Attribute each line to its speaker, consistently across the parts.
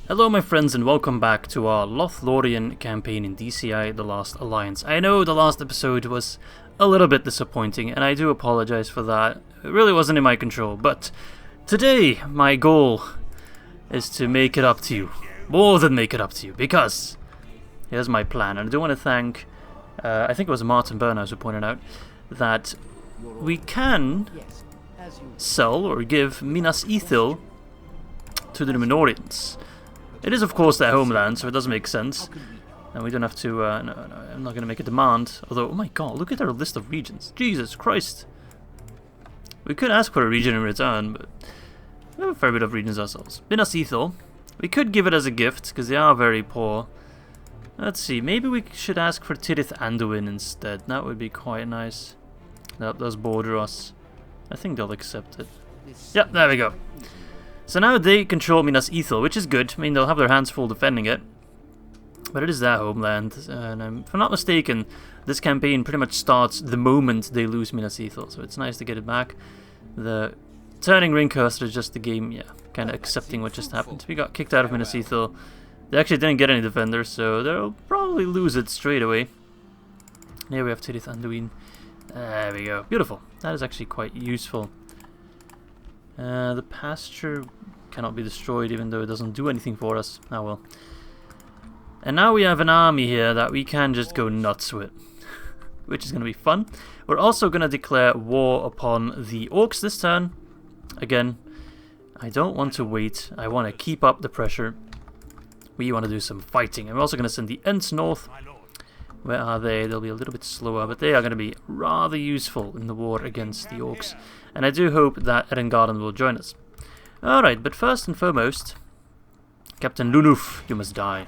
Speaker 1: Hello my friends and welcome back to our Lothlórien campaign in DCI The Last Alliance. I know the last episode was a little bit disappointing and I do apologize for that. It really wasn't in my control, but today my goal is to make it up to you. More than make it up to you, because here's my plan. And I do want to thank, I think it was Martin Berners who pointed out that we can sell or give Minas Ithil to the Numenorians. It is of course their homeland, so it does make sense. And we don't have to, no, I'm not going to make a demand. Although, oh my god, look at our list of regions. Jesus Christ. We could ask for a region in return, but we have a fair bit of regions ourselves. Minas Ithil. We could give it as a gift, because they are very poor. Let's see, maybe we should ask for Cirith Anduin instead. That would be quite nice. That does border us. I think they'll accept it. Yep, there we go. So now they control Minas Ithil, which is good. I mean, they'll have their hands full defending it. But it is their homeland. And if I'm not mistaken, this campaign pretty much starts the moment they lose Minas Ithil. So it's nice to get it back. The turning ring cursor is just the game, yeah, kind of accepting what just happened. We got kicked out of Minas Ithil. They actually didn't get any defenders, so they'll probably lose it straight away. And here we have Cirith Anduin. There we go. Beautiful. That is actually quite useful. The pasture cannot be destroyed, even though it doesn't do anything for us. Oh well. And now we have an army here that we can just go nuts with, which is going to be fun. We're also going to declare war upon the Orcs this turn. Again, I don't want to wait. I want to keep up the pressure. We want to do some fighting. And we're also going to send the Ents north. Where are they? They'll be a little bit slower, but they are going to be rather useful in the war against the Orcs. And I do hope that Isengard will join us. Alright, but first and foremost, Captain Lunuf, you must die.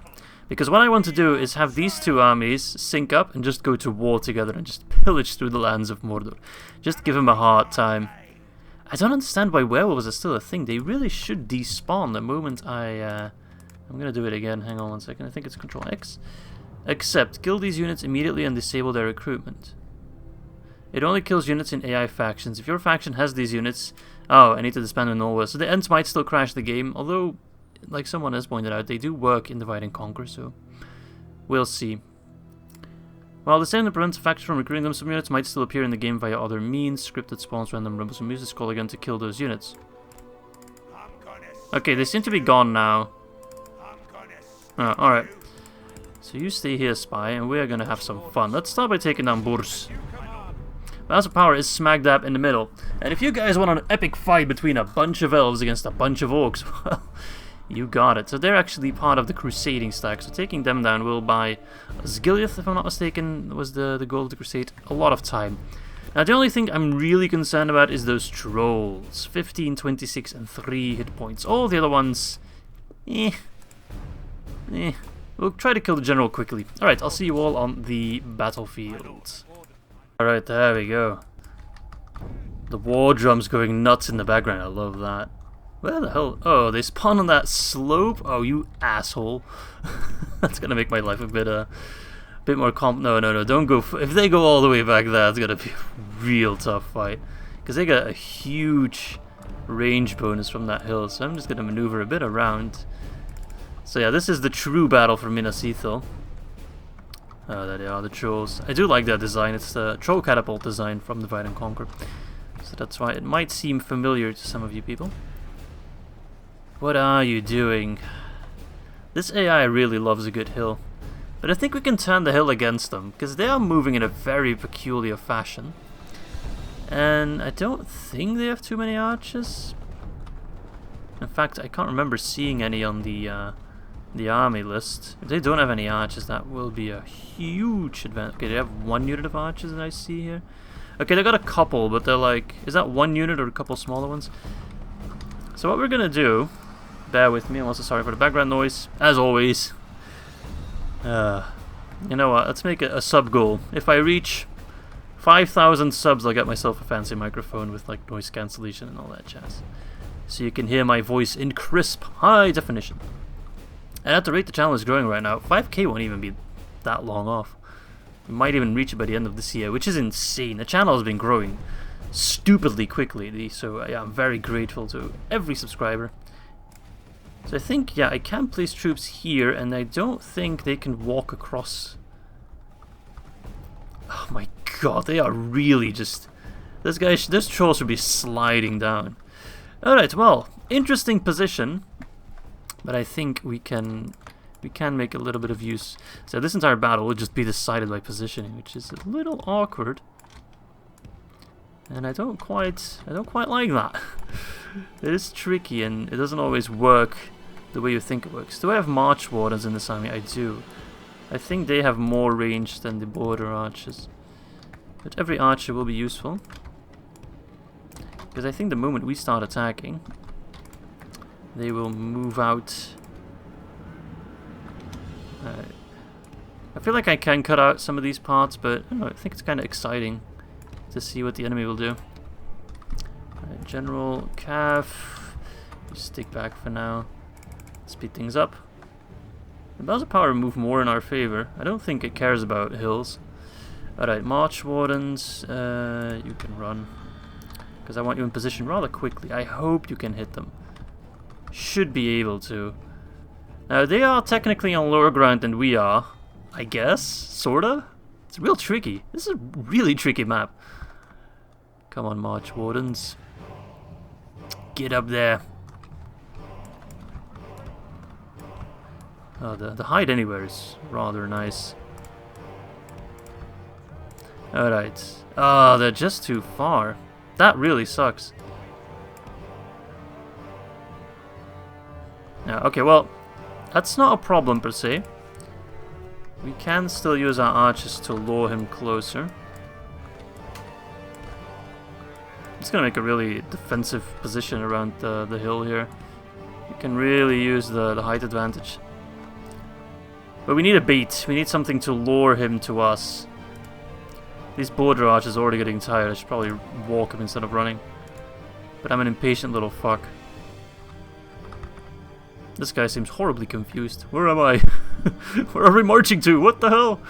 Speaker 1: Because what I want to do is have these two armies sync up and just go to war together and just pillage through the lands of Mordor. Just give them a hard time. I don't understand why werewolves are still a thing. They really should despawn the moment I'm going to do it again. Hang on one second. I think it's Control X. Except, kill these units immediately and disable their recruitment. It only kills units in AI factions. If your faction has these units... Oh, I need to disband in Norway. So the Ents might still crash the game, although, like someone has pointed out, they do work in Divide and Conquer, so we'll see. While the same that prevents a faction from recruiting them, some units might still appear in the game via other means. Scripted spawns, random rumbles, and use this call again to kill those units. Okay, they seem to be gone now. Oh, alright. So you stay here, Spy, and we're gonna have some fun. Let's start by taking down Burs. Balance of Power is smack dab in the middle. And if you guys want an epic fight between a bunch of elves against a bunch of orcs, well, you got it. So they're actually part of the crusading stack. So taking them down will buy Osgiliath, if I'm not mistaken, was the goal of the crusade, a lot of time. Now the only thing I'm really concerned about is those trolls. 15, 26, and 3 hit points. All the other ones, We'll try to kill the general quickly. Alright, I'll see you all on the battlefield. Alright, there we go. The war drum's going nuts in the background. I love that. Where the hell? Oh, they spawn on that slope? Oh, you asshole. That's gonna make my life a bit more No, don't go. If they go all the way back there, it's gonna be a real tough fight. Because they got a huge range bonus from that hill. So I'm just gonna maneuver a bit around. So yeah, this is the true battle for Minas Ithil. Oh, there they are, the trolls. I do like that design. It's the troll catapult design from Divide and Conquer. So that's why it might seem familiar to some of you people. What are you doing? This AI really loves a good hill. But I think we can turn the hill against them, because they are moving in a very peculiar fashion. And I don't think they have too many archers. In fact, I can't remember seeing any on the army list. If they don't have any archers, that will be a huge advantage. Okay, they have 1 unit of archers that I see here. Okay, they got a couple, but they're like... Is that 1 unit or a couple smaller ones? So what we're gonna do... Bear with me, I'm also sorry for the background noise, as always. You know what, let's make it a sub goal. If I reach 5,000 subs, I'll get myself a fancy microphone with like noise cancellation and all that jazz. So you can hear my voice in crisp, high definition. And at the rate the channel is growing right now, 5k won't even be that long off. We might even reach it by the end of this year, which is insane. The channel has been growing stupidly quickly, so yeah, I'm very grateful to every subscriber. So I think, yeah, I can place troops here, and I don't think they can walk across. Oh my god, they are really just... This troll should be sliding down. Alright, well, interesting position. But I think we can make a little bit of use. So this entire battle will just be decided by positioning, which is a little awkward. And I don't quite like that. It is tricky, and it doesn't always work the way you think it works. Do I have March Wardens in this army? I do. I think they have more range than the border archers. But every archer will be useful. Because I think the moment we start attacking, they will move out. I feel like I can cut out some of these parts, but I don't know, I think it's kind of exciting to see what the enemy will do. General Cav, just stick back for now. Speed things up. The Bells of Power move more in our favor. I don't think it cares about hills. Alright, March Wardens, you can run. Because I want you in position rather quickly. I hope you can hit them. Should be able to. Now, they are technically on lower ground than we are. I guess? Sorta? It's real tricky. This is a really tricky map. Come on, March Wardens. Get up there. Oh, the hide anywhere is rather nice. Alright. Oh, they're just too far. That really sucks. Yeah, okay, well, that's not a problem per se. We can still use our archers to lure him closer. It's gonna make a really defensive position around the hill here. You can really use the height advantage. But we need a bait. We need something to lure him to us. These border archers are already getting tired. I should probably walk him instead of running. But I'm an impatient little fuck. This guy seems horribly confused. Where am I? Where are we marching to? What the hell?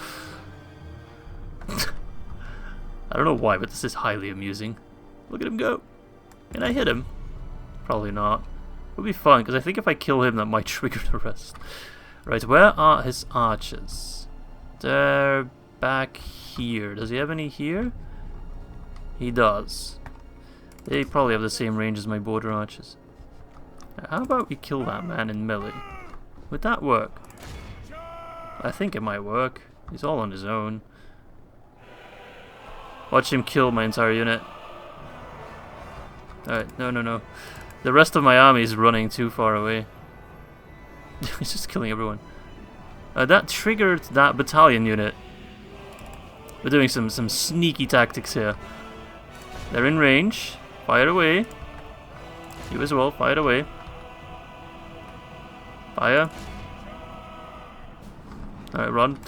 Speaker 1: I don't know why, but this is highly amusing. Look at him go. Can I hit him? Probably not. It would be fun, because I think if I kill him, that might trigger the rest. Right, where are his archers? They're back here. Does he have any here? He does. They probably have the same range as my border archers. How about we kill that man in melee? Would that work? I think it might work. He's all on his own. Watch him kill my entire unit. Alright, no. The rest of my army is running too far away. He's just killing everyone. That triggered that battalion unit. We're doing some sneaky tactics here. They're in range. Fire away. You as well, fire away. Fire. Alright, run.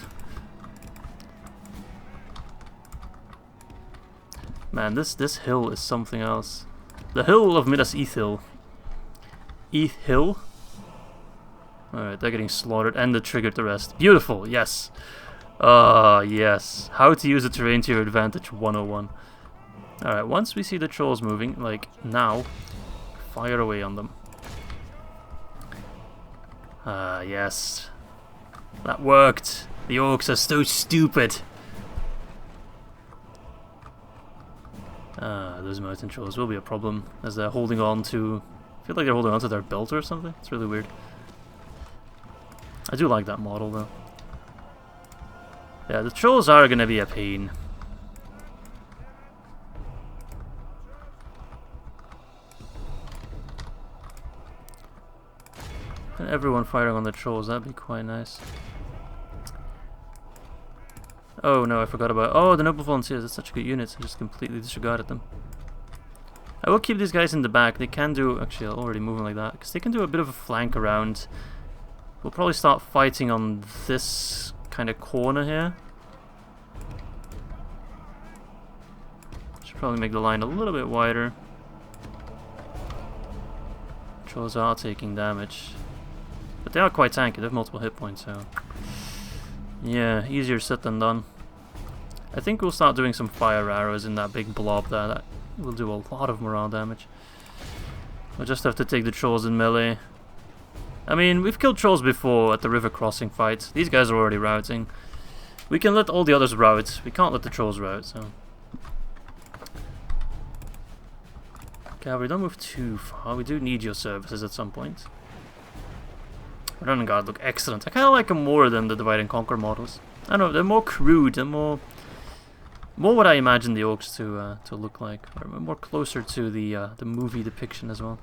Speaker 1: Man, this hill is something else. The hill of Minas Ithil. Ithil? Alright, they're getting slaughtered, and they triggered the rest. Beautiful, yes. Yes. How to use the terrain to your advantage 101. Alright, once we see the trolls moving, like now, fire away on them. Yes. That worked. The orcs are so stupid. Those mountain trolls will be a problem, as they're holding on to... I feel like they're holding on to their belt or something. It's really weird. I do like that model, though. Yeah, the trolls are gonna be a pain. And everyone firing on the trolls, that'd be quite nice. Oh no, I forgot about... Oh, the noble volunteers, that's such a good unit. I just completely disregarded them. I will keep these guys in the back. They can do... Actually, I'll already move them like that. Because they can do a bit of a flank around. We'll probably start fighting on this kind of corner here. Should probably make the line a little bit wider. Trolls are taking damage. But they are quite tanky. They have multiple hit points, so... Yeah, easier said than done. I think we'll start doing some fire arrows in that big blob there. That will do a lot of morale damage. We'll just have to take the trolls in melee. I mean, we've killed trolls before at the river crossing fight. These guys are already routing. We can let all the others rout. We can't let the trolls rout, so... Cavalry, don't move too far. We do need your services at some point. Rhun and Guard look excellent. I kind of like them more than the Divide and Conquer models. I don't know, they're more crude, they're more what I imagine the orcs to look like. Or more closer to the movie depiction as well.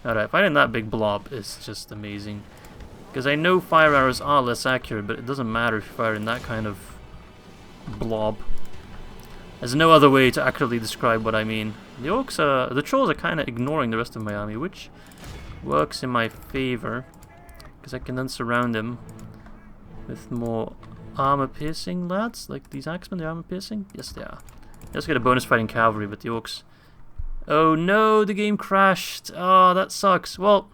Speaker 1: Alright, fighting that big blob is just amazing. Because I know fire arrows are less accurate, but it doesn't matter if you fire in that kind of blob. There's no other way to accurately describe what I mean. The orcs, the trolls are kind of ignoring the rest of my army, which works in my favor. Because I can then surround them with more armor-piercing lads, like these axemen, they're armor-piercing? Yes, they are. Let's get a bonus fighting cavalry, but the orcs... Oh no, the game crashed. Oh, that sucks. Well,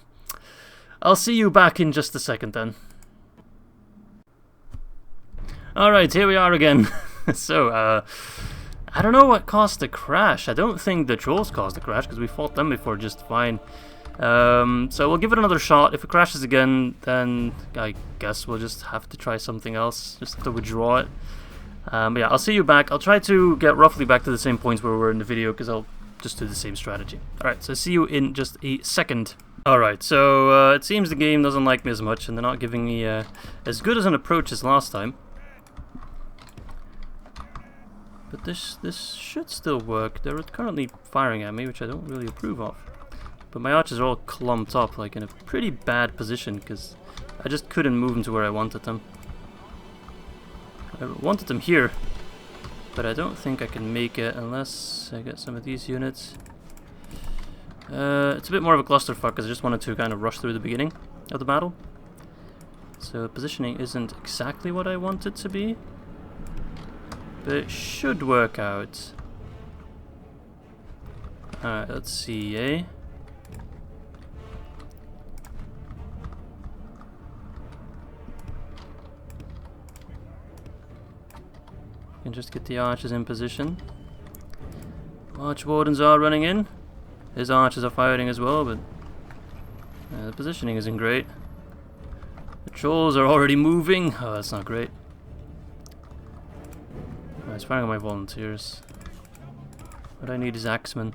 Speaker 1: I'll see you back in just a second then. Alright, here we are again. So, I don't know what caused the crash. I don't think the trolls caused the crash, because we fought them before just fine. So we'll give it another shot. If it crashes again, then I guess we'll just have to try something else. Just have to withdraw it. But yeah, I'll see you back. I'll try to get roughly back to the same points where we were in the video, because I'll just do the same strategy. Alright, so see you in just a second. Alright, so it seems the game doesn't like me as much, and they're not giving me as good as an approach as last time. But this should still work. They're currently firing at me, which I don't really approve of. But my archers are all clumped up, like in a pretty bad position, because I just couldn't move them to where I wanted them. I wanted them here, but I don't think I can make it unless I get some of these units. It's a bit more of a clusterfuck, because I just wanted to kind of rush through the beginning of the battle. So positioning isn't exactly what I want it to be, but it should work out. Alright, let's see, eh? Can just get the archers in position. Arch wardens are running in. His archers are firing as well, but the positioning isn't great. The trolls are already moving. Oh, that's not great. He's firing on my volunteers. What I need is axemen.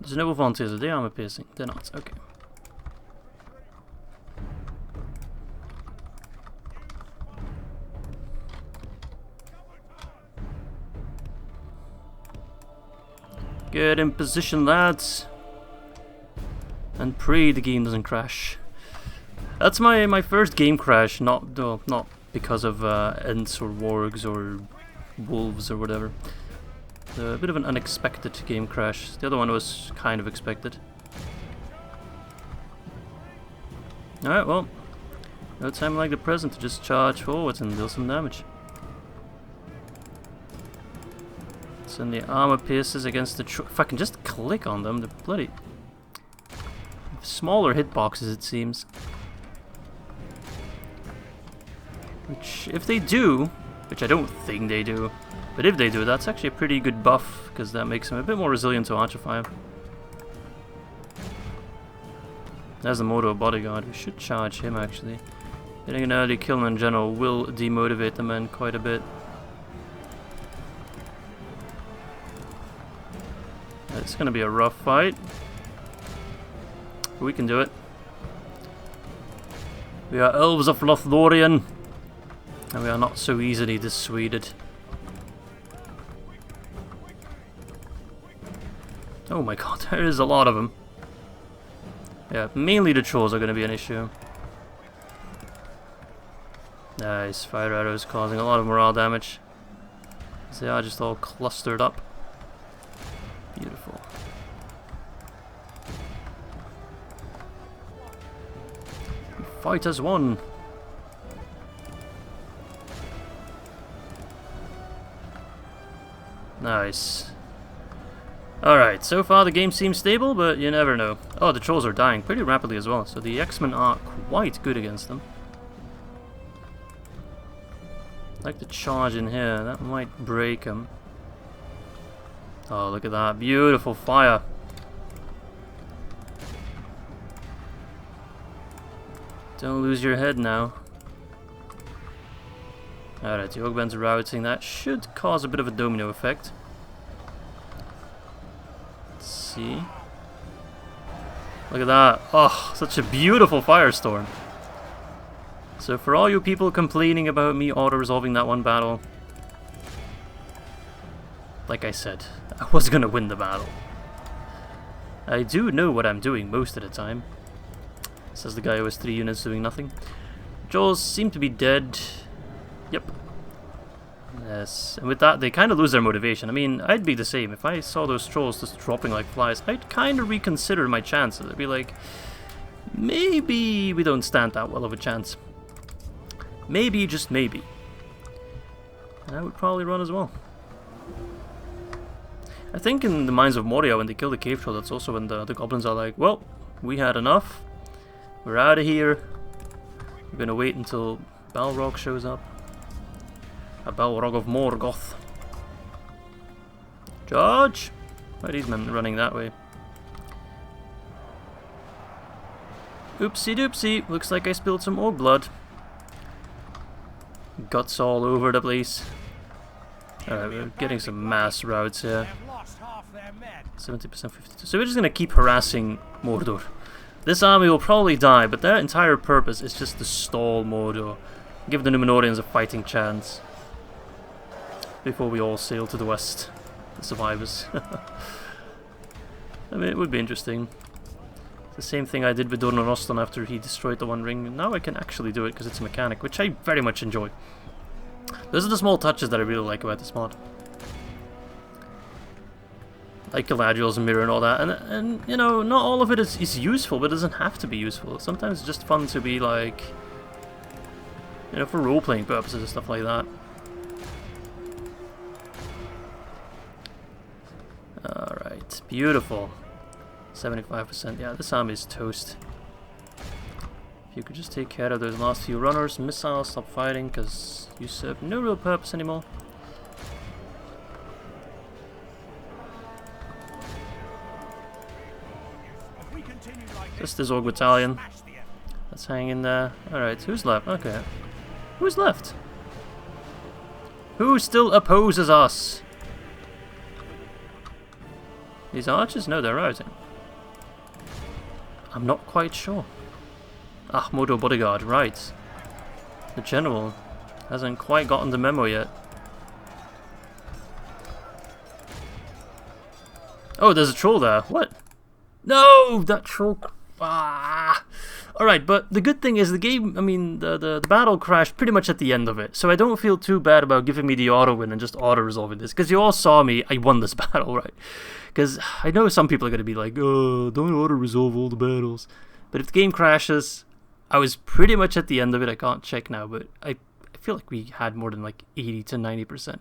Speaker 1: There's no volunteers. Are they armor piercing? They're not. Okay. Get in position, lads, and pray the game doesn't crash. That's my first game crash, not because of Ents or Wargs or Wolves or whatever. A bit of an unexpected game crash. The other one was kind of expected. Alright, well, no time like the present to just charge forwards and deal some damage. Send the armor pierces against the if I can just click on them, the bloody smaller hitboxes it seems. Which, if they do, which I don't think they do, but if they do, that's actually a pretty good buff, because that makes them a bit more resilient to archer fire. There's the Mordor bodyguard. We should charge him actually. Getting an early kill in general will demotivate the men quite a bit. It's gonna be a rough fight. We can do it. We are elves of Lothlórien, and we are not so easily dissuaded. Oh my god, there is a lot of them. Yeah, mainly the trolls are gonna be an issue. Nice, fire arrows causing a lot of morale damage. They are just all clustered up. Beautiful. Fight as one. Nice. Alright, so far the game seems stable, but you never know. Oh, the trolls are dying pretty rapidly as well, so the X-Men are quite good against them. Like the charge in here, that might break them. Oh, look at that. Beautiful fire. Don't lose your head now. Alright, the Ogband's routing. That should cause a bit of a domino effect. Let's see. Look at that. Oh, such a beautiful firestorm. So for all you people complaining about me auto-resolving that one battle, like I said, I was gonna win the battle. I do know what I'm doing most of the time. Says the guy who has 3 units doing nothing. Trolls seem to be dead. Yep. Yes, and with that they kind of lose their motivation. I mean, I'd be the same. If I saw those trolls just dropping like flies, I'd kind of reconsider my chances. I'd be like, maybe we don't stand that well of a chance. Maybe, just maybe. And I would probably run as well. I think in the Mines of Moria, when they kill the cave troll, that's also when the goblins are like, well, we had enough. We're out of here. We're gonna wait until Balrog shows up. A Balrog of Morgoth. Charge! Why are these men running that way? Oopsie doopsie. Looks like I spilled some orc blood. Guts all over the place. Alright, we're getting some mass routes here. 70%, 52%. So we're just gonna keep harassing Mordor. This army will probably die, but their entire purpose is just to stall Mordor. Give the Númenóreans a fighting chance. Before we all sail to the west. The survivors. I mean, it would be interesting. It's the same thing I did with Dorn Roston after he destroyed the One Ring. Now I can actually do it because it's a mechanic, which I very much enjoy. Those are the small touches that I really like about this mod. Like Galadriel's mirror and all that, and you know, not all of it is useful, but it doesn't have to be useful. Sometimes it's just fun to be like, you know, for role-playing purposes and stuff like that. Alright, beautiful. 75%, yeah, this army is toast. If you could just take care of those last few runners, missiles, stop fighting, because you serve no real purpose anymore. Just this Orc battalion. Let's hang in there. Alright, who's left? Okay. Who's left? Who still opposes us? These archers? No, they're routing. I'm not quite sure. Ah, Mordor bodyguard, right. The general hasn't quite gotten the memo yet. Oh, there's a troll there. What? No! That troll... Ah! Alright, but the good thing is the game, I mean, the battle crashed pretty much at the end of it. So I don't feel too bad about giving me the auto-win and just auto-resolving this. Because you all saw me, I won this battle, right? Because I know some people are going to be like, oh, don't auto-resolve all the battles. But if the game crashes, I was pretty much at the end of it. I can't check now, but I feel like we had more than like 80 to 90%.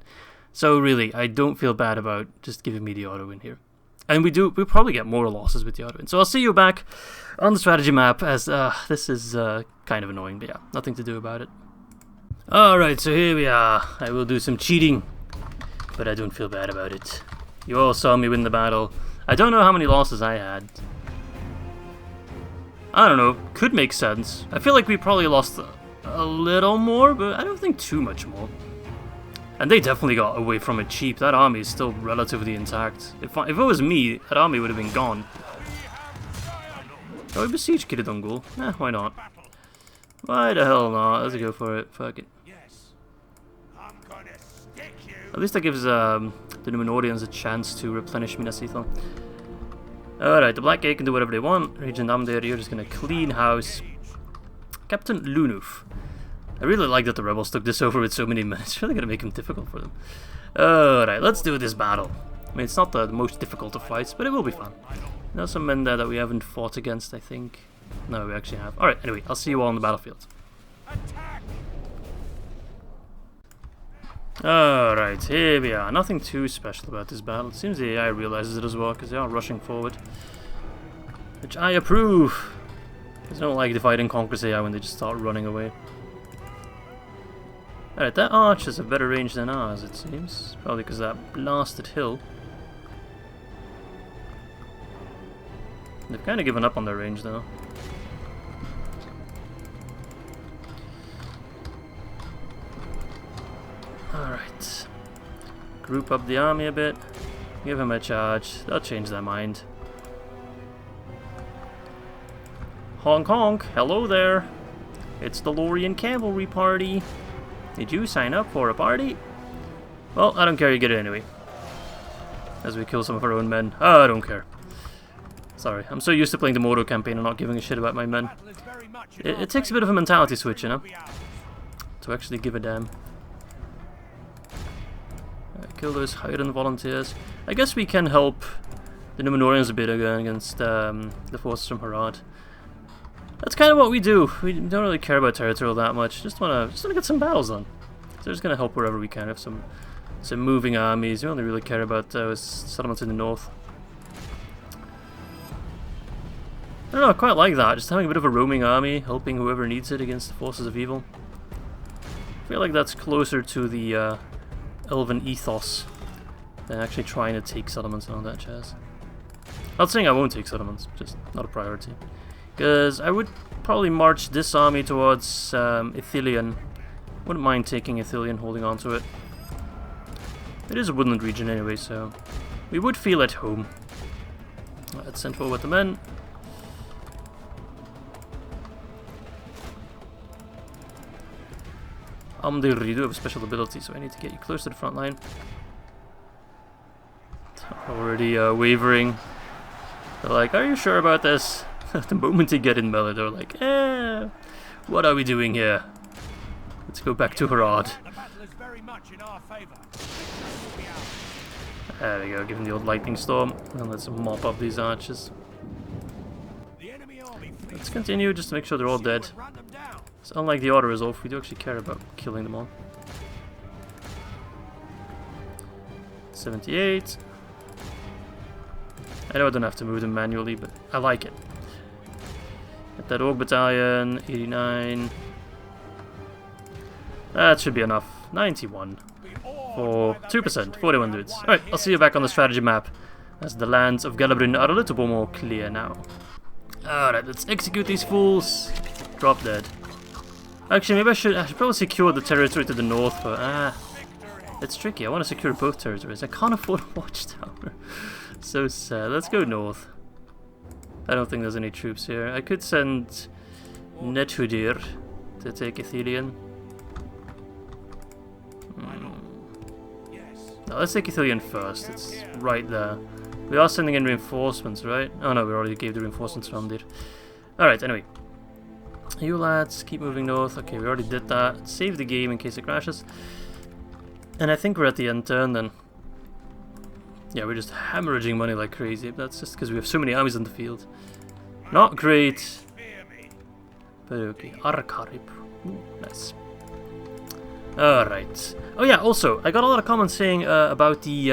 Speaker 1: So really, I don't feel bad about just giving me the auto-win here. And we'll probably get more losses with the auto-win. So I'll see you back on the strategy map, as this is kind of annoying, but yeah, nothing to do about it. Alright, so here we are. I will do some cheating, but I don't feel bad about it. You all saw me win the battle. I don't know how many losses I had. I don't know, could make sense. I feel like we probably lost a little more, but I don't think too much more. And they definitely got away from it cheap. That army is still relatively intact. If it was me, that army would have been gone. Oh, we besiege Cirith Ungol. Eh, why not? Why the hell not? Let's go for it. Fuck it. At least that gives the Númenóreans a chance to replenish Minas Ithil. Alright, the Black Gate can do whatever they want. Regent Amdir, you're just gonna clean house. Captain Lunuf. I really like that the rebels took this over with so many men. It's really gonna make them difficult for them. Alright, let's do this battle. I mean, it's not the most difficult of fights, but it will be fun. There's some men there that we haven't fought against, I think. No, we actually have. Alright, anyway, I'll see you all on the battlefield. Alright, here we are. Nothing too special about this battle. It seems the AI realizes it as well, because they are rushing forward. Which I approve. I don't like dividing conquers AI when they just start running away. Alright, that arch has a better range than ours, it seems. Probably because of that blasted hill. They've kind of given up on their range, though. Group up the army a bit. Give him a charge. They'll change their mind. Honk honk. Hello there. It's the Lothlórien cavalry party. Did you sign up for a party? Well, I don't care. You get it anyway. As we kill some of our own men. Oh, I don't care. Sorry. I'm so used to playing the Mordor campaign and not giving a shit about my men. It takes a bit of a mentality switch, you know? To actually give a damn. Kill those Highland volunteers. I guess we can help the Númenóreans a bit again against the forces from Harad. That's kind of what we do. We don't really care about territory that much. Just wanna get some battles done. So we're just gonna help wherever we can. Have some moving armies. We only really care about settlements in the north. I don't know. I quite like that. Just having a bit of a roaming army, helping whoever needs it against the forces of evil. I feel like that's closer to the elven ethos than actually trying to take settlements and all that jazz. Not saying I won't take settlements, just not a priority. Because I would probably march this army towards Ithilian. Wouldn't mind taking Ithilian, holding on to it. It is a woodland region anyway, so we would feel at home. Let's send forward the men. You do have a special ability, so I need to get you close to the front line. Already wavering. They're like, are you sure about this? The moment they get in melee, they're like, what are we doing here? Let's go back to Harad. There we go, give him the old lightning storm, and let's mop up these archers. Let's continue just to make sure they're all dead. So unlike the auto resolve, we do actually care about killing them all. 78. I know I don't have to move them manually, but I like it. Get that Orc battalion, 89. That should be enough. 91. For 2%, 41 dudes. Alright, I'll see you back on the strategy map, as the lands of Gallabrin are a little bit more clear now. Alright, let's execute these fools. Drop dead. Actually, maybe I should probably secure the territory to the north, but it's tricky. I want to secure both territories. I can't afford a watchtower. So sad. Let's go north. I don't think there's any troops here. I could send Nethudir to take Ithilian. No, let's take Ithilian first. It's right there. We are sending in reinforcements, right? Oh no, we already gave the reinforcements from there. Alright, anyway. You lads, keep moving north. Okay, we already did that. Save the game in case it crashes. And I think we're at the end turn then. Yeah, we're just hemorrhaging money like crazy. That's just because we have so many armies on the field. Not great. But okay. Arkarib. Nice. Alright. Oh yeah, also, I got a lot of comments saying about the,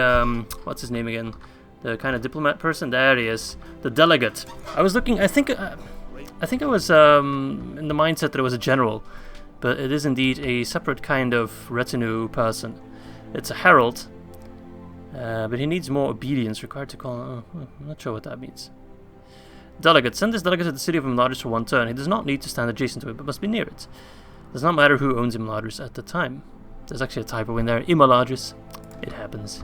Speaker 1: what's his name again? The kind of diplomat person? There he is. The delegate. I was looking, I think I was in the mindset that it was a general, but it is indeed a separate kind of retinue person. It's a herald, but he needs more obedience required to call. I'm not sure what that means. Delegate. Send this delegate to the city of Imladris for one turn. He does not need to stand adjacent to it, but must be near it. Does not matter who owns Imladris at the time. There's actually a typo in there. Imladris. It happens.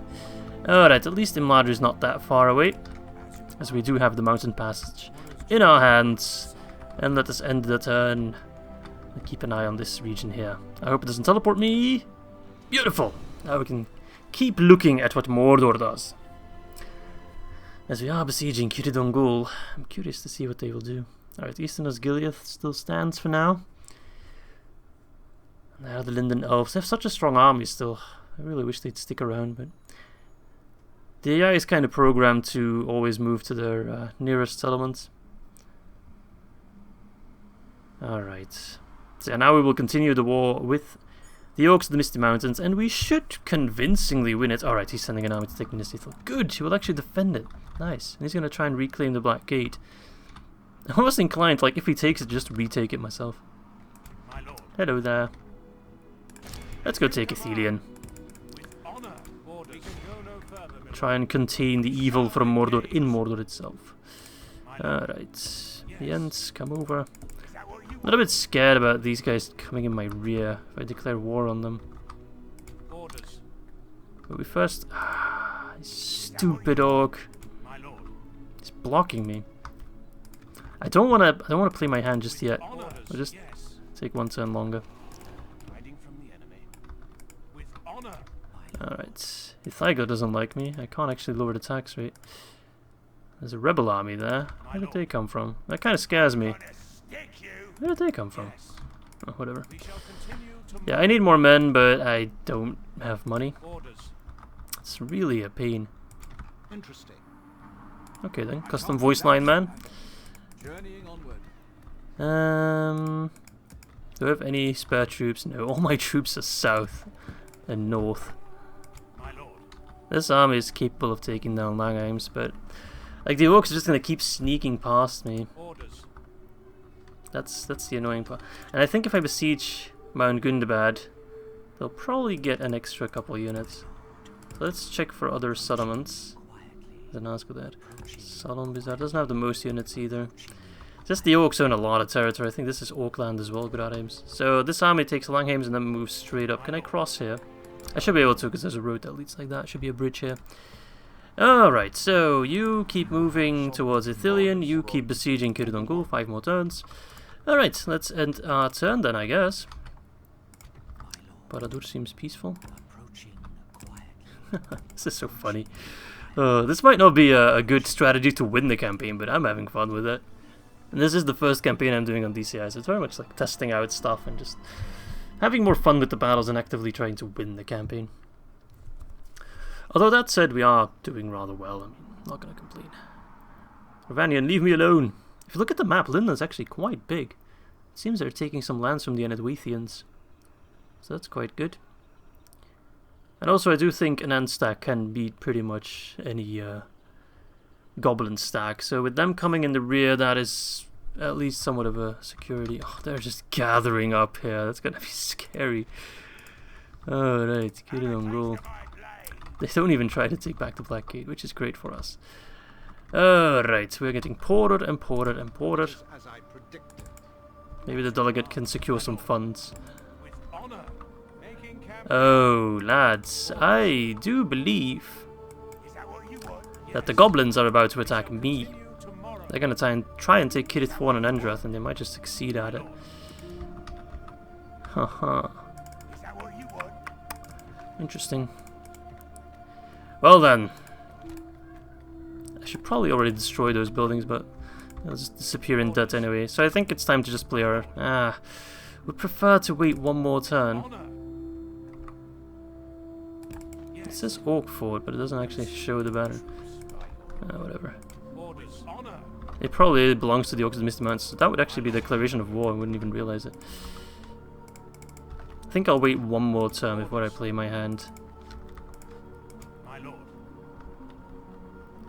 Speaker 1: Alright, at least Imladris is not that far away, as we do have the mountain passage in our hands. And let us end the turn and keep an eye on this region here. I hope it doesn't teleport me. Beautiful! Now we can keep looking at what Mordor does. As we are besieging Ungol, I'm curious to see what they will do. Alright, Easterners Gilead still stands for now. And there are the Linden Elves. They have such a strong army still. I really wish they'd stick around, but the AI is kind of programmed to always move to their nearest settlements. Alright. So now we will continue the war with the Orcs of the Misty Mountains, and we should convincingly win it. Alright, he's sending an army to take Minas Ithil. Good, he will actually defend it. Nice. And he's going to try and reclaim the Black Gate. I was inclined, like, if he takes it, just retake it myself. Hello there. Let's go take Ithilian. Try and contain the evil from Mordor in Mordor itself. Alright. The Ents, come over. I'm a little bit scared about these guys coming in my rear if I declare war on them. But we first... stupid orc. He's blocking me. I don't want to play my hand just yet. I'll just take one turn longer. Alright. Ithil doesn't like me. I can't actually lower the tax rate. There's a rebel army there. Where did they come from? That kind of scares me. Where did they come from? Oh, whatever. Yeah, I need more men, but I don't have money. It's really a pain. Okay then, custom voice line man. Do I have any spare troops? No, all my troops are south and north. This army is capable of taking down Langheims, but like the orcs are just gonna keep sneaking past me. That's the annoying part. And I think if I besiege Mount Gundabad, they'll probably get an extra couple units. So let's check for other settlements. Then ask for that. Sauron doesn't have the most units either. Just the orcs own a lot of territory. I think this is Orkland as well, Gradames. So this army takes Langheims and then moves straight up. Can I cross here? I should be able to because there's a road that leads like that. Should be a bridge here. Alright, so you keep moving towards Ithilien. You keep besieging Cirith Ungol. 5 more turns. Alright, let's end our turn then, I guess. Paradur seems peaceful. This is so funny. This might not be a good strategy to win the campaign, but I'm having fun with it. And this is the first campaign I'm doing on DCI, so it's very much like testing out stuff and just having more fun with the battles and actively trying to win the campaign. Although that said, we are doing rather well. I mean, I'm not going to complain. Ravanian, leave me alone. If you look at the map, Linden's actually quite big. It seems they're taking some lands from the Enedwethians. So that's quite good. And also I do think an Ent stack can beat pretty much any Goblin stack. So with them coming in the rear, that is at least somewhat of a security. Oh, they're just gathering up here. That's gonna be scary. Alright, get it on roll. They don't even try to take back the Black Gate, which is great for us. Alright, we're getting ported and ported and ported. Maybe the delegate can secure some funds. Oh, lads, I do believe that the goblins are about to attack me. They're going to try and take Cirith 1 and Endrath, and they might just succeed at it. Haha. Interesting. Well then. I should probably already destroy those buildings, but they'll just disappear in debt anyway. So I think it's time to just play our... would prefer to wait one more turn. It says Orc Fort, but it doesn't actually show the banner. Whatever. It probably belongs to the Orcs of the Misty Mountains, so that would actually be the declaration of war. I wouldn't even realize it. I think I'll wait one more turn before I play my hand.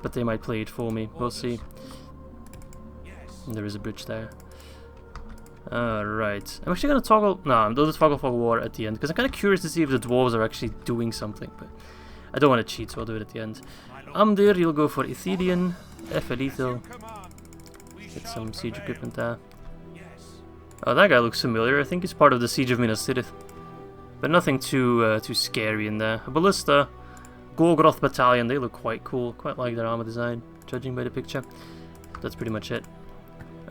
Speaker 1: But they might play it for me. We'll see. And there is a bridge there. Alright. I'm actually going to toggle... No, I'm going to toggle for war at the end, because I'm kind of curious to see if the Dwarves are actually doing something, but I don't want to cheat, so I'll do it at the end. Amdir, you'll go for Ithilien. Ithil. Get some siege equipment there. Oh, that guy looks familiar. I think he's part of the Siege of Minas Tirith. But nothing too scary in there. A Ballista. Gorgoroth Battalion, they look quite cool. Quite like their armor design, judging by the picture. That's pretty much it.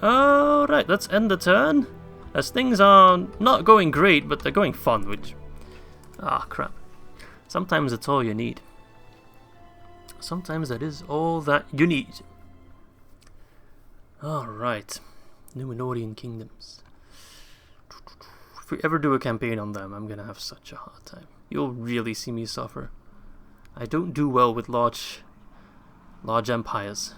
Speaker 1: Alright, let's end the turn. As things are not going great, but they're going fun, which... Ah, crap. Sometimes that's all you need. Sometimes that is all that you need. Alright. Numenorian Kingdoms. If we ever do a campaign on them, I'm gonna have such a hard time. You'll really see me suffer. I don't do well with large empires.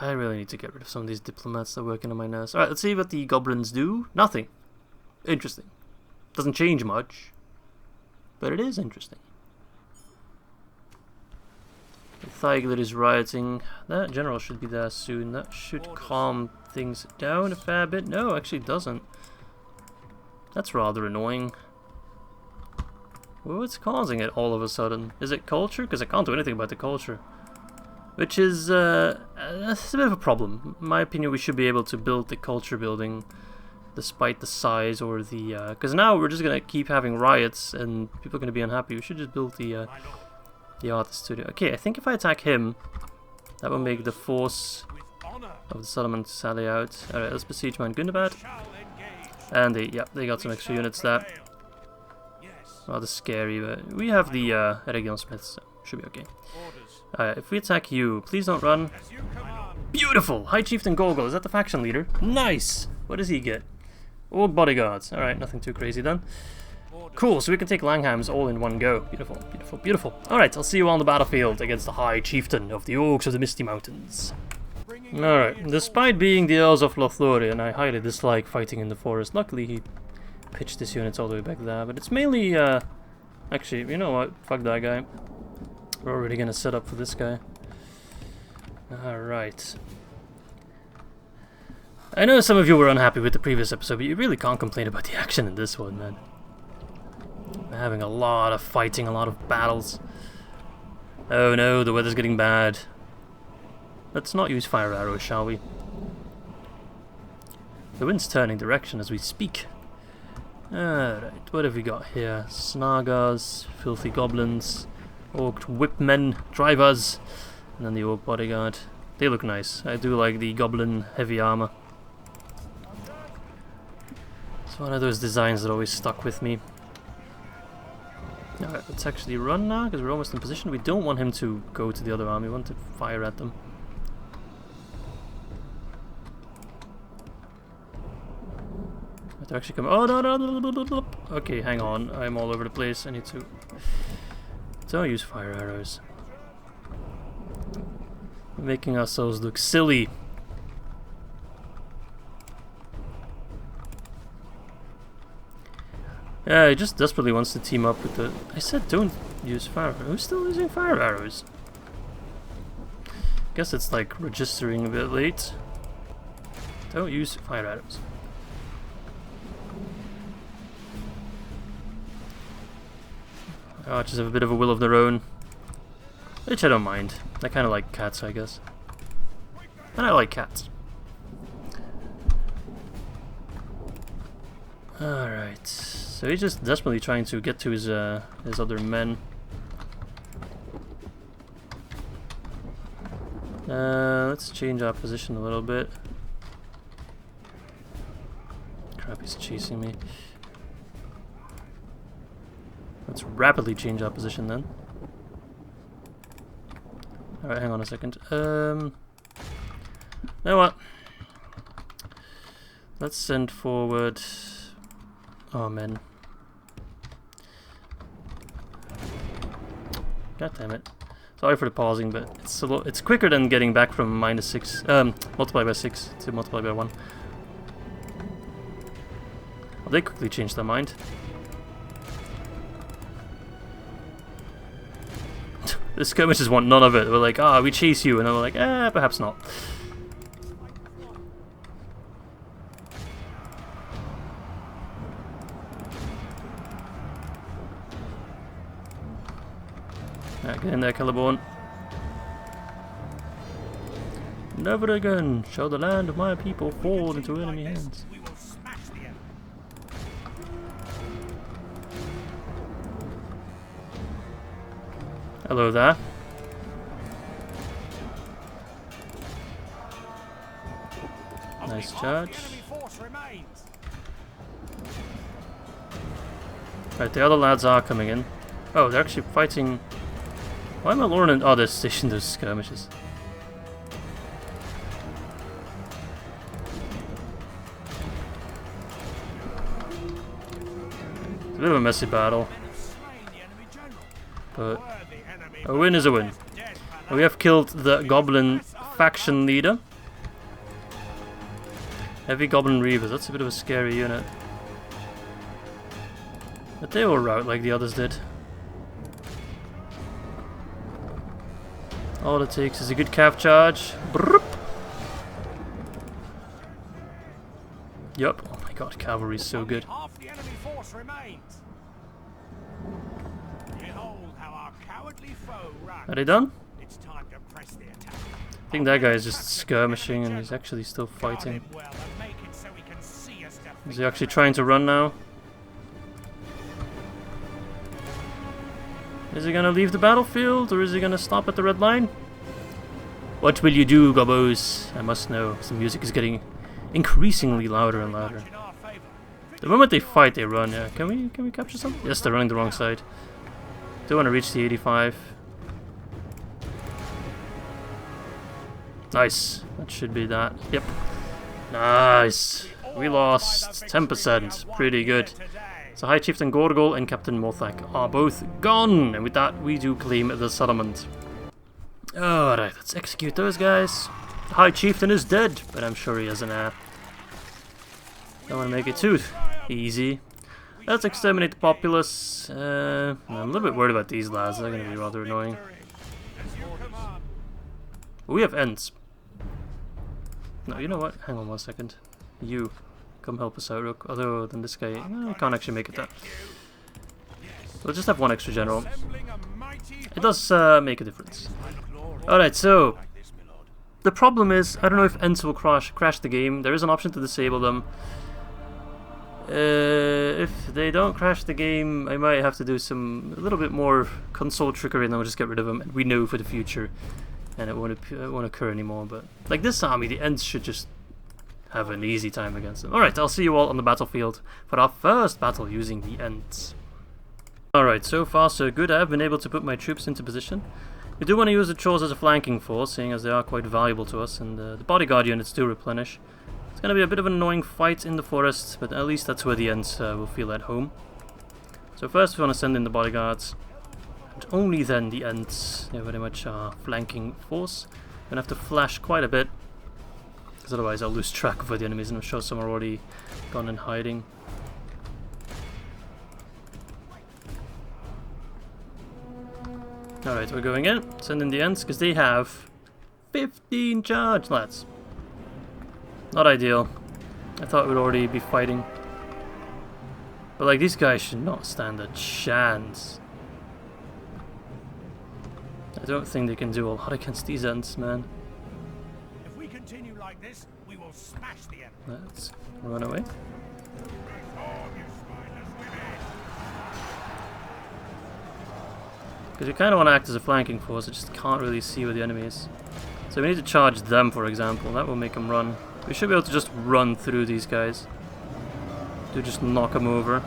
Speaker 1: I really need to get rid of some of these diplomats that are working on my nerves. Alright, let's see what the goblins do. Nothing. Interesting. Doesn't change much. But it is interesting. The Thygler is rioting. That general should be there soon. That should calm things down a fair bit. No, actually it doesn't. That's rather annoying. What's causing it all of a sudden? Is it culture? Because I can't do anything about the culture. Which is that's a bit of a problem. In my opinion, we should be able to build the culture building despite the size or the... Because now we're just gonna keep having riots and people are gonna be unhappy. We should just build the artist studio. Okay, I think if I attack him, that will make the force of the settlement sally out. Alright, let's besiege Mount Gundabad. And they got some extra units there. Rather scary, but we have the Eriador Smiths, so should be okay. If we attack you, please don't run. Beautiful! High Chieftain Golgol, is that the faction leader? Nice! What does he get? Old bodyguards. Alright, nothing too crazy then. Cool, so we can take Langhams all in one go. Beautiful, beautiful, beautiful. Alright, I'll see you on the battlefield against the High Chieftain of the Orcs of the Misty Mountains. Alright, despite being the Elves of Lothlórien, I highly dislike fighting in the forest. Luckily he pitched his units all the way back there, but it's mainly, actually, you know what, fuck that guy. We're already gonna set up for this guy. Alright. I know some of you were unhappy with the previous episode, but you really can't complain about the action in this one, man. We're having a lot of fighting, a lot of battles. Oh no, the weather's getting bad. Let's not use fire arrows, shall we? The wind's turning direction as we speak. Alright, what have we got here? Snagars, filthy goblins, orc whipmen, drivers, and then the orc bodyguard. They look nice. I do like the goblin heavy armor. It's one of those designs that always stuck with me. Alright, let's actually run now, because we're almost in position. We don't want him to go to the other army, we want to fire at them. They're actually coming. Oh no. Okay, hang on. I'm all over the place. I need to. Don't use fire arrows. We're making ourselves look silly. Yeah, he just desperately wants to team up with the. I said don't use fire arrows. Who's still using fire arrows? Guess it's like registering a bit late. Don't use fire arrows. Archers have a bit of a will of their own, which I don't mind. I kind of like cats, I guess. And I like cats. Alright, so he's just desperately trying to get to his other men. Let's change our position a little bit. Crap, he's chasing me. Let's rapidly change our position then. Alright, hang on a second. You know what? Let's send forward... Oh, men. God damn it. Sorry for the pausing, but it's quicker than getting back from -6, multiplied by 6 to multiplied by 1. Well, they quickly changed their mind. The skirmishers want none of it. We're like, ah, we chase you, and then we're like, perhaps not. Alright, get in there, Celeborn. Never again shall the land of my people fall into enemy hands. Hello there. Nice charge. Right, the other lads are coming in. Oh, they're actually fighting. Why am I Lothlórien? Oh, they're stationed those skirmishes. It's a bit of a messy battle. But a win is a win. And we have killed the goblin faction leader. Heavy goblin reavers, that's a bit of a scary unit. But they will rout like the others did. All it takes is a good cav charge. Brrrp. Yup. Oh my god, cavalry's so good. Are they done? I think that guy is just skirmishing and he's actually still fighting. Is he actually trying to run now? Is he gonna leave the battlefield, or is he gonna stop at the red line? What will you do, Gobos? I must know. The music is getting increasingly louder and louder. The moment they fight, they run. Yeah, can we capture some? Yes, they're running the wrong side. Don't want to reach the 85. Nice. That should be that. Yep. Nice. We lost 10%. Pretty good. So High Chieftain Gorgol and Captain Mothak are both gone. And with that, we do claim the settlement. Alright, let's execute those guys. The High Chieftain is dead, but I'm sure he has an heir. Don't want to make it too easy. Let's exterminate the populace. I'm a little bit worried about these lads. They're going to be rather annoying. We have Ents. No, you know what? Hang on 1 second. You, come help us out, Rook. Other than this guy, no, I can't actually make it that. We'll just have one extra general. It does make a difference. Alright, so the problem is, I don't know if Ents will crash the game. There is an option to disable them. If they don't crash the game, I might have to do a little bit more console trickery, and then we'll just get rid of them. And we know for the future, and it won't occur anymore. But like this army, the Ents should just have an easy time against them. Alright, I'll see you all on the battlefield for our first battle using the Ents. Alright, so far so good. I've been able to put my troops into position. We do want to use the trolls as a flanking force, seeing as they are quite valuable to us, and the bodyguard units do replenish. It's going to be a bit of an annoying fight in the forest, but at least that's where the Ents will feel at home. So first we want to send in the bodyguards, and only then the Ents. They're very much our flanking force. I'm going to have to flash quite a bit, because otherwise I'll lose track of where the enemies, and I'm sure some are already gone in hiding. Alright, we're going in, send in the Ents, because they have 15 charge, lads. Not ideal. I thought we'd already be fighting. But like, these guys should not stand a chance. I don't think they can do a lot against these Ents, man.
Speaker 2: If we continue like this, we will smash the enemy.
Speaker 1: Let's run away. Because we kind of want to act as a flanking force, I just can't really see where the enemy is. So we need to charge them, for example. That will make them run. We should be able to just run through these guys. To just knock them over.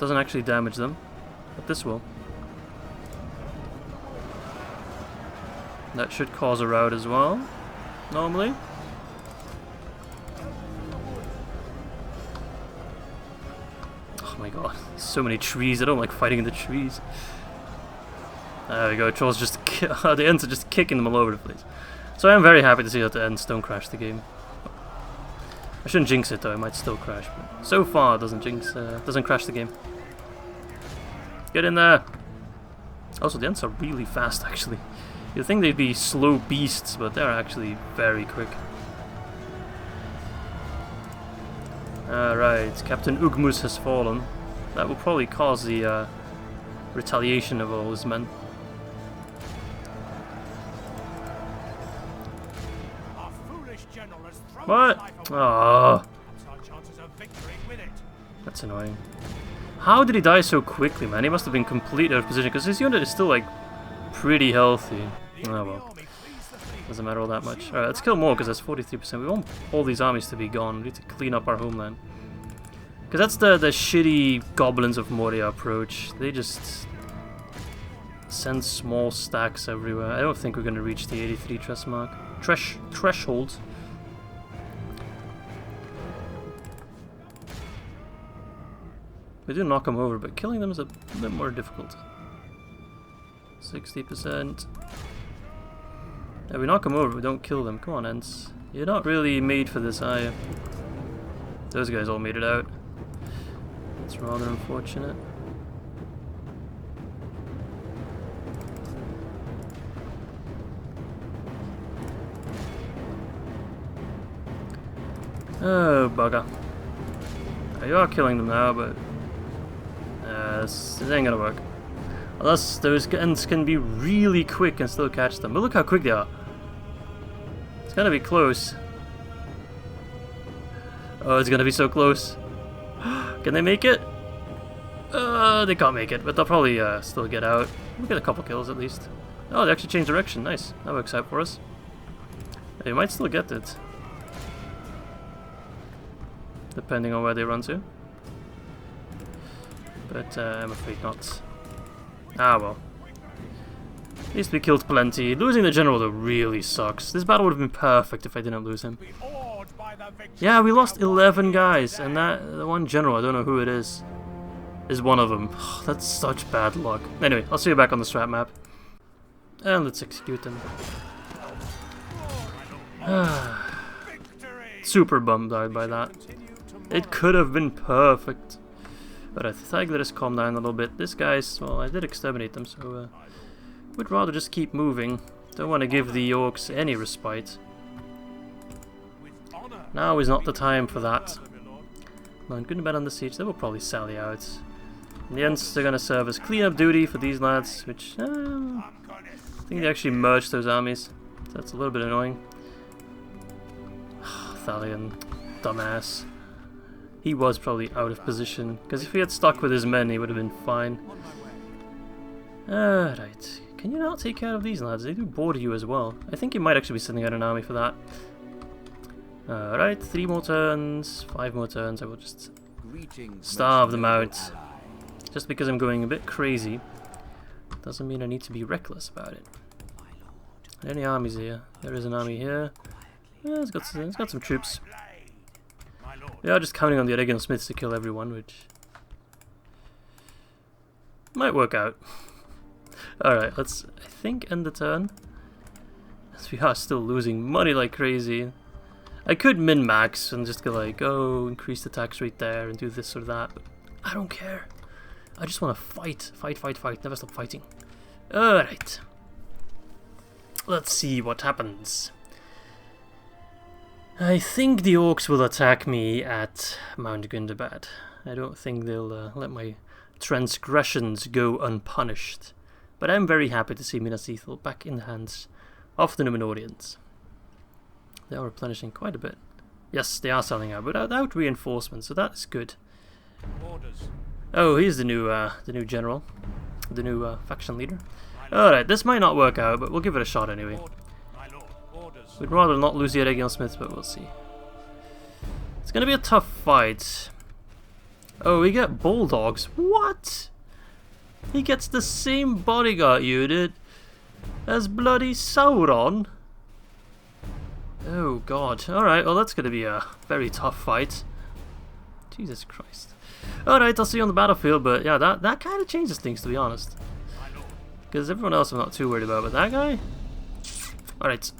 Speaker 1: Doesn't actually damage them, but this will. That should cause a rout as well, normally. Oh my god, so many trees. I don't like fighting in the trees. There we go, trolls just the Ents are just kicking them all over the place. So I am very happy to see that the Ents don't crash the game. I shouldn't jinx it though, it might still crash, but so far it doesn't doesn't crash the game. Get in there! Also, the Ents are really fast actually. You'd think they'd be slow beasts, but they're actually very quick. Alright, Captain Ugmus has fallen. That will probably cause the retaliation of all his men. What? Oh, that's annoying. How did he die so quickly, man? He must have been completely out of position, because his unit is still like pretty healthy. Oh well, doesn't matter all that much. Alright, let's kill more, because that's 43%. We want all these armies to be gone. We need to clean up our homeland. Because that's the shitty Goblins of Moria approach. They just send small stacks everywhere. I don't think we're going to reach the 83 threshold. We do knock them over, but killing them is a bit more difficult. 60%. Yeah, we knock them over, but we don't kill them. Come on, Ents. You're not really made for this, are you? Those guys all made it out. That's rather unfortunate. Oh, bugger. You are killing them now, but this ain't gonna work. Unless those Ents can be really quick and still catch them. But look how quick they are. It's gonna be close. Oh, it's gonna be so close. Can they make it? They can't make it, but they'll probably still get out. We'll get a couple kills at least. Oh, they actually changed direction. Nice. That works out for us. They might still get it. Depending on where they run to. But I'm afraid not. Ah well. At least we killed plenty. Losing the general though really sucks. This battle would have been perfect if I didn't lose him. Yeah, we lost 11 guys, and the one general, I don't know who it is one of them. That's such bad luck. Anyway, I'll see you back on the strat map. And let's execute them. Super bummed out by that. It could have been perfect. But I think let us calm down a little bit. This guy's, well, I did exterminate them, so would rather just keep moving. Don't want to give the orcs any respite. Now is not the time for that. Mount Gundabad on the siege, they will probably sally out. And the Ents are going to serve as cleanup duty for these lads, which I think they actually merged those armies. So that's a little bit annoying. Thalion, dumbass. He was probably out of position, because if he had stuck with his men, he would have been fine. Right. Can you not take care of these lads? They do border you as well. I think you might actually be sending out an army for that. Alright, 3 more turns, 5 more turns. I will just starve them out. Just because I'm going a bit crazy doesn't mean I need to be reckless about it. Any armies here? There is an army here. Yeah, it's got some troops. We are just counting on the Eriador Smiths to kill everyone, which might work out. Alright, let's, I think, end the turn. As we are still losing money like crazy. I could min-max and just go like, oh, increase the tax rate there and do this or that, but I don't care. I just want to fight. Fight. Never stop fighting. Alright. Let's see what happens. I think the orcs will attack me at Mount Gundabad. I don't think they'll let my transgressions go unpunished. But I'm very happy to see Minas Ithil back in the hands of the Númenóreans. They are replenishing quite a bit. Yes, they are selling out, but without reinforcements, so that's good.
Speaker 2: Orders.
Speaker 1: Oh, he's the new general, the new faction leader. Alright, this might not work out, but we'll give it a shot anyway. We'd rather not lose the Eriador Smiths, but we'll see. It's gonna be a tough fight. Oh, we get Bulldogs. What? He gets the same bodyguard unit as bloody Sauron? Oh god. Alright, well that's gonna be a very tough fight. Jesus Christ. Alright, I'll see you on the battlefield, but yeah, that kind of changes things, to be honest. Because everyone else I'm not too worried about, but that guy? Alright,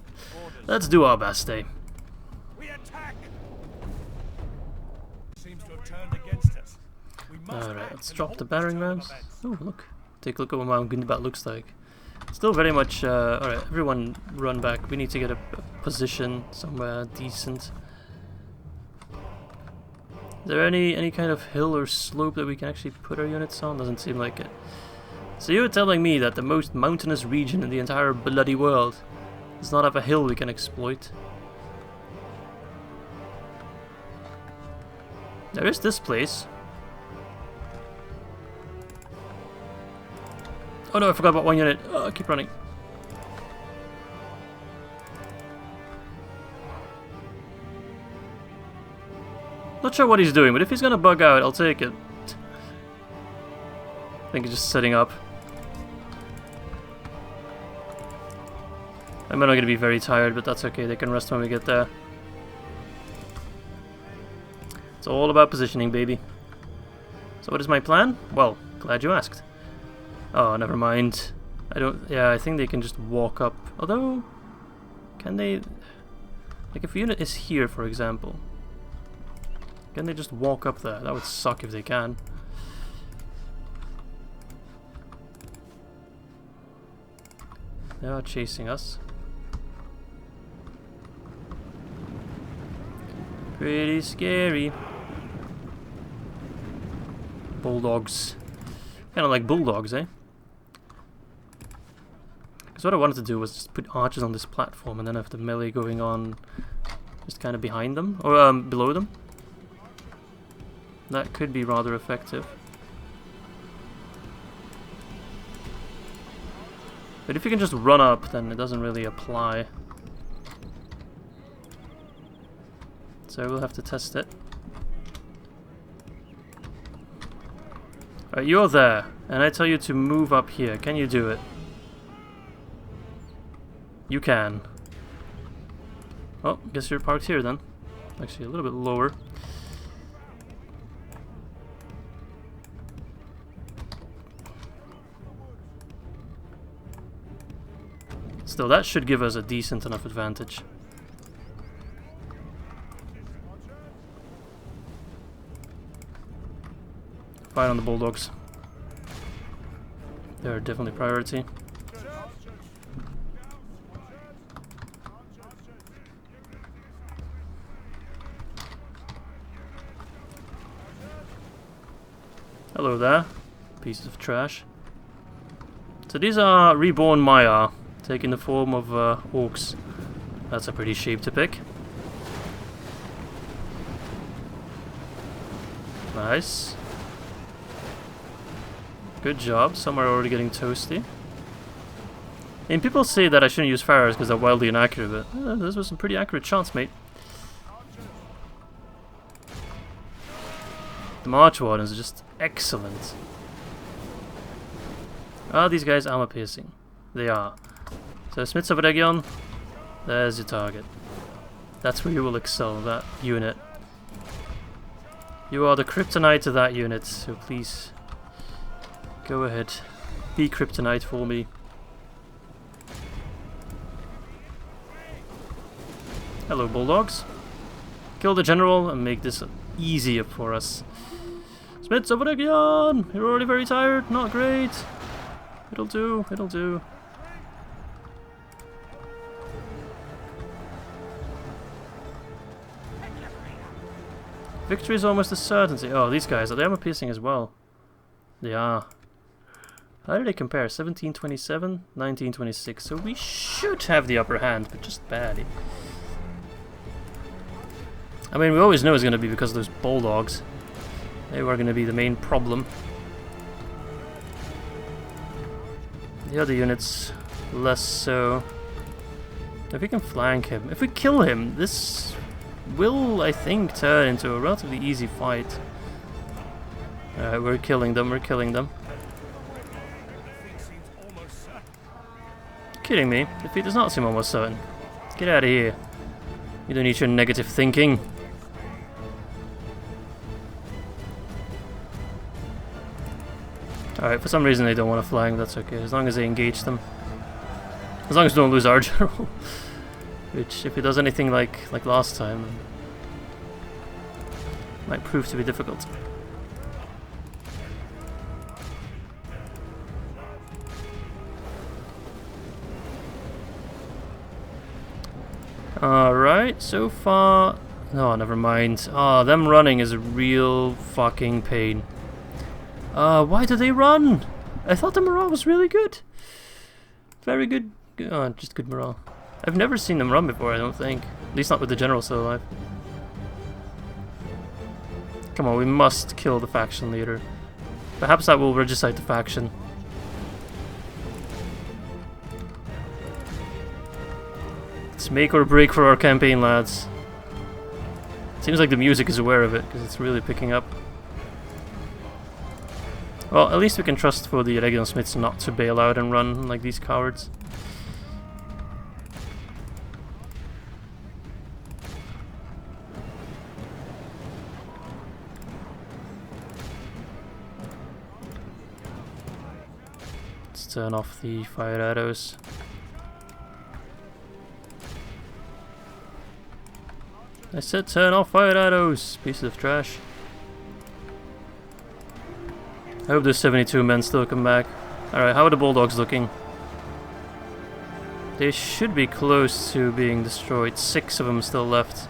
Speaker 1: let's do our best, eh? Alright, let's drop the battering rams. Oh, look. Take a look at what Mount Gundabad looks like. Still very much, alright, everyone run back. We need to get a position somewhere decent. Is there any kind of hill or slope that we can actually put our units on? Doesn't seem like it. So you're telling me that the most mountainous region in the entire bloody world does not have a hill we can exploit? There is this place. Oh no, I forgot about one unit. Oh, keep running. Not sure what he's doing, but if he's gonna bug out, I'll take it. I think he's just setting up. I'm not gonna be very tired, but that's okay. They can rest when we get there. It's all about positioning, baby. So what is my plan? Well, glad you asked. Oh, never mind. Yeah, I think they can just walk up. Although, can they... Like, if a unit is here, for example, can they just walk up there? That would suck if they can. They are chasing us. Pretty scary. Bulldogs. Kind of like bulldogs, eh? Because what I wanted to do was just put archers on this platform and then have the melee going on just kind of behind them, or below them. That could be rather effective. But if you can just run up, then it doesn't really apply. So we'll have to test it. Alright, you're there, and I tell you to move up here. Can you do it? You can. Oh, guess you're parked here then. Actually, a little bit lower. Still, that should give us a decent enough advantage. Fire on the Bulldogs. They're definitely priority. Hello there, pieces of trash. So these are reborn Maya, taking the form of orcs. That's a pretty shape to pick. Nice. Good job. Some are already getting toasty. And people say that I shouldn't use fires because they're wildly inaccurate, but those were some pretty accurate shots, mate. The March Wardens are just excellent. Are these guys armor piercing? They are. So Smiths of Region, there's your target. That's where you will excel, that unit. You are the kryptonite to that unit, so please go ahead. Be kryptonite for me. Hello, Bulldogs. Kill the general and make this easier for us. Smiths of Region! You're already very tired, not great. It'll do, it'll do. Victory is almost a certainty. Oh, these guys, are they armor piercing as well? They are. How do they compare? 1727, 1926. So we should have the upper hand, but just barely. I mean, we always know it's going to be because of those Bulldogs. They were going to be the main problem. The other units, less so. If we can flank him, if we kill him, this will, I think, turn into a relatively easy fight. Alright, we're killing them, we're killing them. Kidding me? Defeat does not seem almost certain. Get out of here. You don't need your negative thinking. Alright, for some reason they don't want to flank, that's okay, as long as they engage them. As long as we don't lose our general. Which, if he does anything like last time, might prove to be difficult. Alright, so far... Oh, never mind. Oh, them running is a real fucking pain. Why do they run? I thought the morale was really good. Very good. Oh, just good morale. I've never seen them run before, I don't think. At least not with the general still alive. Come on, we must kill the faction leader. Perhaps that will regicide the faction. It's make or break for our campaign, lads. Seems like the music is aware of it, because it's really picking up. Well, at least we can trust for the Region Smiths not to bail out and run like these cowards. Let's turn off the fire arrows. I said turn off fire arrows, pieces of trash. I hope those 72 men still come back. Alright, how are the Bulldogs looking? They should be close to being destroyed. 6 of them still left.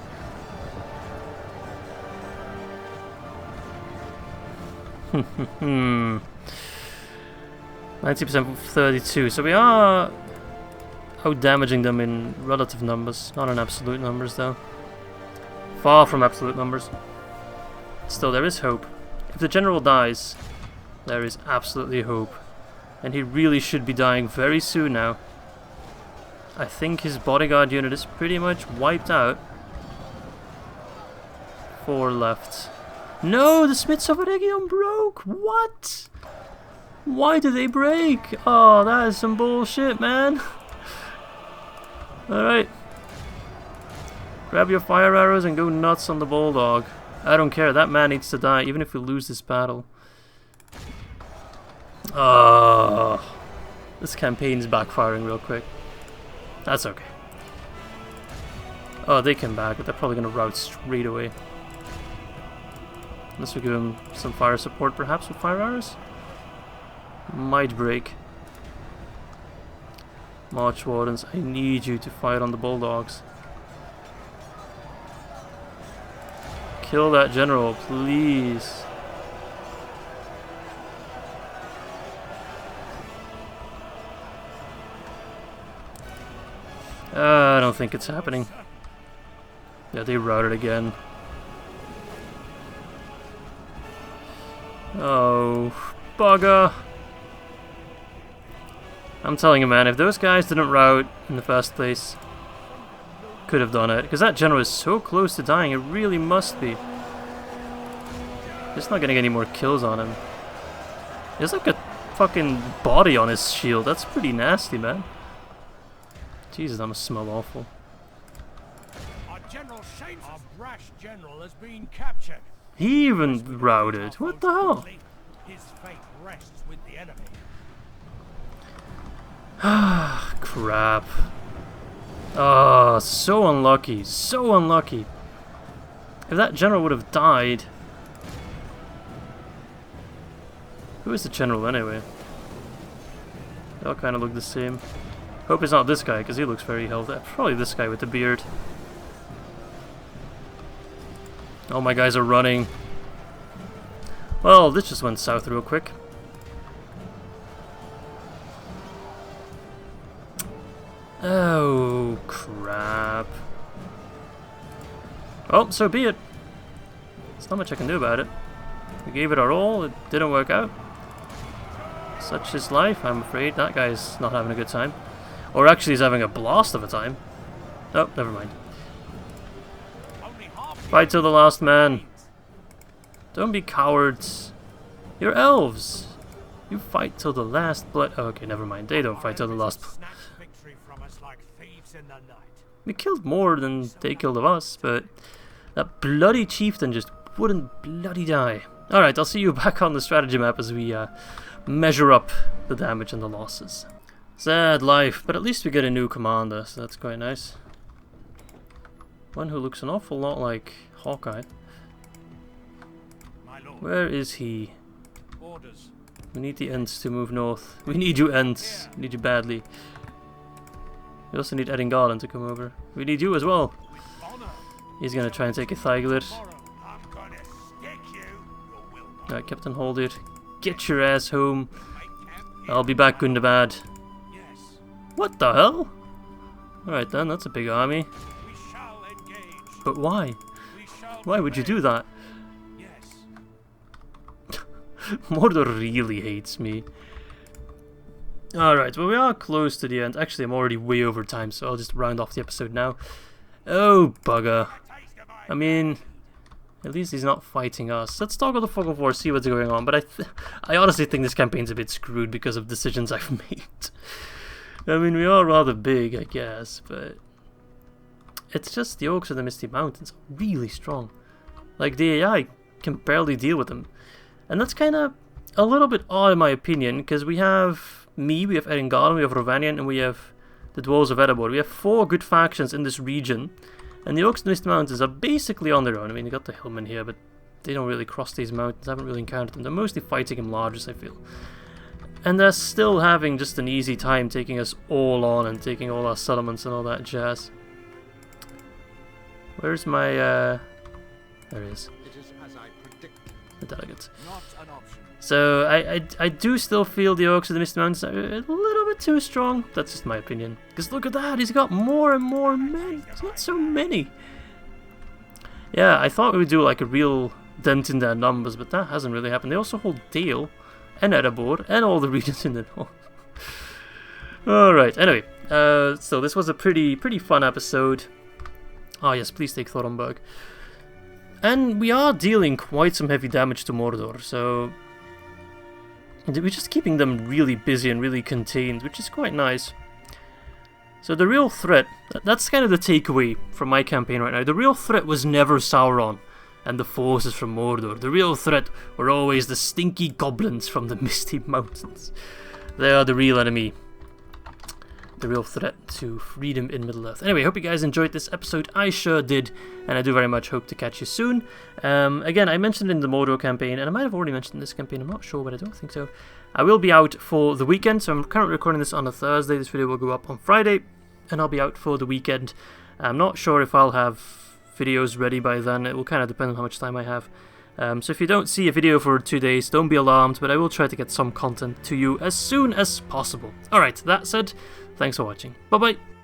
Speaker 1: Hmm. 90% of 32. So we are out-damaging them in relative numbers. Not in absolute numbers, though. Far from absolute numbers. Still, there is hope. If the general dies, there is absolutely hope. And he really should be dying very soon now. I think his bodyguard unit is pretty much wiped out. 4 left. No, the Smiths of Eregion broke! What? Why did they break? Oh, that is some bullshit, man. Alright. Grab your fire arrows and go nuts on the Bulldog. I don't care, that man needs to die, even if we lose this battle. Oh, this campaign's backfiring real quick. That's okay. Oh, they came back, but they're probably going to rout straight away. Unless we give them some fire support, perhaps, with fire arrows? Might break. March Wardens, I need you to fight on the Bulldogs. Kill that general, please. I don't think it's happening. Yeah, they routed again. Oh, bugger. I'm telling you, man, if those guys didn't rout in the first place, could have done it. Because that general is so close to dying, it really must be. Just not getting any more kills on him. There's like a fucking body on his shield. That's pretty nasty, man. Jesus, that must smell awful.
Speaker 2: Our brash general has been captured.
Speaker 1: He even routed. What the hell?
Speaker 2: His fate rests with the enemy.
Speaker 1: Ah, crap. Oh, so unlucky. So unlucky. If that general would have died... Who is the general anyway? They all kind of look the same. Hope it's not this guy, because he looks very healthy. Probably this guy with the beard. All my guys are running. Well, this just went south real quick. Oh, crap. Well, so be it. There's not much I can do about it. We gave it our all, it didn't work out. Such is life, I'm afraid. That guy's not having a good time. Or actually he's having a blast of a time. Oh, never mind. Fight till the last man. Don't be cowards. You're elves. You fight till the last blood. Oh, okay, never mind. They don't fight till the last. We killed more than they killed of us, but that bloody chieftain just wouldn't bloody die. Alright, I'll see you back on the strategy map as we measure up the damage and the losses. Sad life, but at least we get a new commander, so that's quite nice. One who looks an awful lot like Hawkeye. Where is he?
Speaker 2: Orders.
Speaker 1: We need the Ents to move north. We need you, Ents. We need you badly. We also need Isengard to come over. We need you as well. He's gonna try and take Ithil. Alright, Captain Hold it. Get your ass home. I'll be back, Gundabad. What the hell? Alright then, that's a big army. But why? Why would you do that? Mordor really hates me. Alright, well we are close to the end. Actually, I'm already way over time, so I'll just round off the episode now. Oh, bugger. I mean, at least he's not fighting us. Let's talk about the Fog of War, see what's going on. But I honestly think this campaign's a bit screwed because of decisions I've made. I mean, we are rather big, I guess, but... It's just the Orcs of the Misty Mountains are really strong. Like, the AI can barely deal with them. And that's kind of a little bit odd in my opinion, because we have me, we have Isengard, we have Rohan, and we have the Dwarves of Eriador. We have 4 good factions in this region, and the Orcs of the Misty Mountains are basically on their own. I mean, you got the Hillmen here, but they don't really cross these mountains. I haven't really encountered them. They're mostly fighting in largest, I feel. And they're still having just an easy time taking us all on and taking all our settlements and all that jazz. Where's my, there he is. The delegates. So I do still feel the Orcs of the Misty Mountains are a little bit too strong. That's just my opinion. Because look at that, he's got more and more men. It's not so many. Yeah, I thought we would do like a real dent in their numbers, but that hasn't really happened. They also hold Dale and Erebor and all the regions in the north. Alright, anyway, so this was a pretty fun episode. Oh yes, please take Thorenberg. And we are dealing quite some heavy damage to Mordor, so we're just keeping them really busy and really contained, which is quite nice. So the real threat, that's kind of the takeaway from my campaign right now. The real threat was never Sauron and the forces from Mordor. The real threat were always the stinky goblins from the Misty Mountains. They are the real enemy. The real threat to freedom in Middle-earth. Anyway, I hope you guys enjoyed this episode. I sure did, and I do very much hope to catch you soon. Again, I mentioned in the Mordor campaign, and I might have already mentioned in this campaign, I'm not sure, but I don't think so. I will be out for the weekend, so I'm currently recording this on a Thursday. This video will go up on Friday, and I'll be out for the weekend. I'm not sure if I'll have videos ready by then. It will kind of depend on how much time I have. So if you don't see a video for 2 days, don't be alarmed, but I will try to get some content to you as soon as possible. Alright, that said, thanks for watching. Bye-bye!